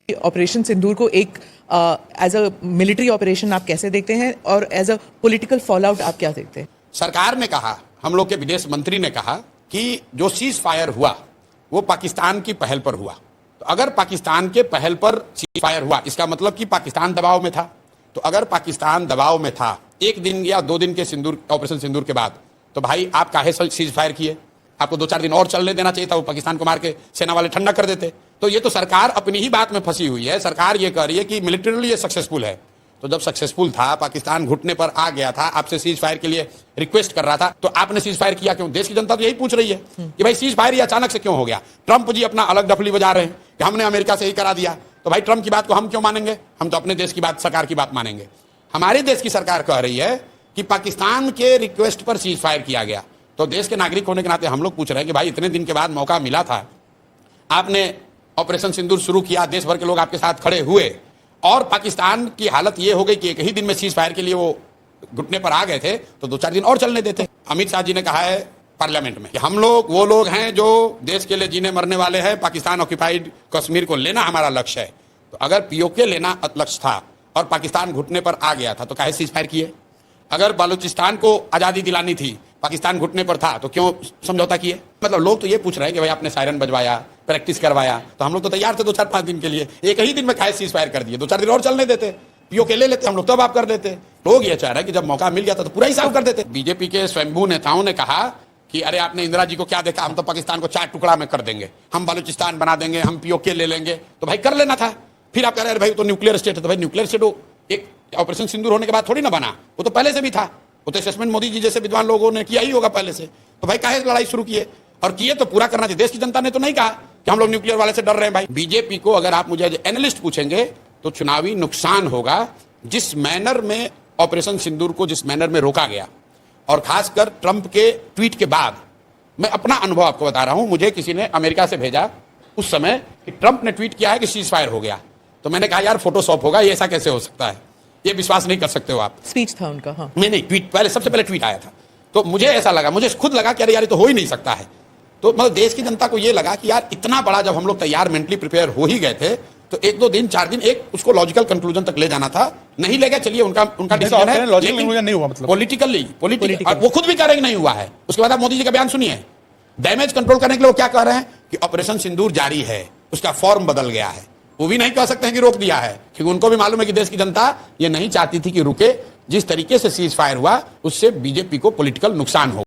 Operation सिंदूर को एक as a military operation आप कैसे देखते हैं और as a political fall out आप क्या देखते हैं? सरकार ने कहा, हम लोग के विदेश मंत्री ने कहा कि जो सीज फायर हुआ वो पाकिस्तान की पहल पर हुआ। तो अगर पाकिस्तान के पहल पर सीज फायर हुआ इसका मतलब कि पाकिस्तान दबाव में था। तो अगर पाकिस्तान दबाव में था 1 दिन या 2 दिन के सिंदूर ऑपरेशन सिंदूर के बाद, तो भाई आप काहे सीज फायर किए? आपको 2-4 दिन और चलने देना चाहिए था, वो पाकिस्तान को मार के सेना वाले ठंडा कर देते। तो ये तो सरकार अपनी ही बात में फंसी हुई है। सरकार ये कह रही है कि मिलिटरीली ये सक्सेसफुल है। तो जब सक्सेसफुल था, पाकिस्तान घुटने पर आ गया था, आपसे सीज फायर के लिए रिक्वेस्ट कर रहा था, तो आपने सीज फायर किया क्यों? देश की जनता तो यही पूछ रही है कि भाई सीज फायर ये अचानक से क्यों हो गया? ट्रंप जी अपना अलग डफली बजा रहे हैं कि हमने अमेरिका से ही करा दिया। तो भाई ट्रंप की बात को हम क्यों मानेंगे? हम तो अपने देश की बात, सरकार की बात मानेंगे। हमारे देश की सरकार कह रही है कि पाकिस्तान के रिक्वेस्ट पर सीज फायर किया गया। तो देश के नागरिक होने के नाते हम लोग पूछ रहे हैं कि भाई इतने दिन के बाद मौका मिला था, आपने ऑपरेशन सिंदूर शुरू किया, देश भर के लोग आपके साथ खड़े हुए और पाकिस्तान की हालत ये हो गई कि एक ही दिन में सीज फायर के लिए वो घुटने पर आ गए थे, तो 2-4 दिन और चलने देते। अमित शाह जी ने कहा है पार्लियामेंट में कि हम लोग वो लोग हैं जो देश के लिए जीने मरने वाले हैं, पाकिस्तान ऑक्यूपाइड कश्मीर को लेना हमारा लक्ष्य है। तो अगर पीओके लेना लक्ष्य था और पाकिस्तान घुटने पर आ गया था तो काहे सीज फायर किए? अगर बलूचिस्तान को आज़ादी दिलानी थी, पाकिस्तान घुटने पर था, तो क्यों समझौता किए? मतलब लोग तो ये पूछ रहे हैं कि भाई आपने सायरन बजवाया, प्रैक्टिस करवाया, तो हम लोग तो तैयार थे 2-4-5 दिन के लिए। एक ही दिन में काहे सीज फायर कर दिए? 2-4 दिन और चलने देते, पीओके ले लेते हम लोग, तब आप कर देते। लोग ये चाह रहे हैं कि जब मौका मिल गया था तो पूरा ही साफ कर देते। बीजेपी के स्वयंभू नेताओं ने कहा कि अरे आपने इंदिरा जी को क्या देखा, हम तो पाकिस्तान को 4 टुकड़ा में कर देंगे, हम बलूचिस्तान बना देंगे, हम पीओके ले लेंगे। तो भाई कर लेना था। फिर आप कह रहे हैं भाई तो न्यूक्लियर स्टेट है। तो भाई न्यूक्लियर स्टेट एक ऑपरेशन सिंदूर होने के बाद थोड़ी ना बना, वो तो पहले से भी था। वो तो असेसमेंट मोदी जी जैसे विद्वान लोगों ने किया ही होगा पहले से। तो भाई काहे लड़ाई शुरू किए? और किए तो पूरा करना चाहिए। देश की जनता ने तो नहीं कहा कि हम लोग न्यूक्लियर वाले से डर रहे हैं। भाई बीजेपी को अगर आप मुझे एनालिस्ट पूछेंगे तो चुनावी नुकसान होगा जिस मैनर में ऑपरेशन सिंदूर को जिस मैनर में रोका गया, और खासकर ट्रंप के ट्वीट के बाद। मैं अपना अनुभव आपको बता रहा हूं, मुझे किसी ने अमेरिका से भेजा उस समय कि ट्रंप ने ट्वीट किया है कि सीज फायर हो गया। तो मैंने कहा यार फोटोशॉप होगा, ये ऐसा कैसे हो सकता है? ये विश्वास नहीं कर सकते हो आप। स्पीच था उनका। हाँ नहीं, ट्वीट पहले, सबसे पहले ट्वीट आया था। तो मुझे ऐसा लगा, मुझे खुद लगा कि अरे यार ये तो हो ही नहीं सकता है। तो मतलब देश की जनता को ये लगा कि यार इतना बड़ा जब हम लोग तैयार मेंटली प्रिपेयर हो ही गए थे, तो 1-2 दिन 4 दिन एक उसको लॉजिकल कंक्लूजन तक ले जाना था। नहीं ले गए, चलिए उनका डिसीजन है, लेकिन नहीं हुआ। मतलब पॉलिटिकली वो खुद भी कह रहे नहीं हुआ है। उसके बाद आप मोदी जी का बयान सुनिए, डैमेज कंट्रोल करने के लिए वो क्या कह रहे हैं कि ऑपरेशन सिंदूर जारी है, उसका फॉर्म बदल गया है। वो भी नहीं कह सकते हैं कि रोक दिया है, क्योंकि उनको भी मालूम है कि देश की जनता ये नहीं चाहती थी कि रुके। जिस तरीके से सीज फायर हुआ उससे बीजेपी को पॉलिटिकल नुकसान हो।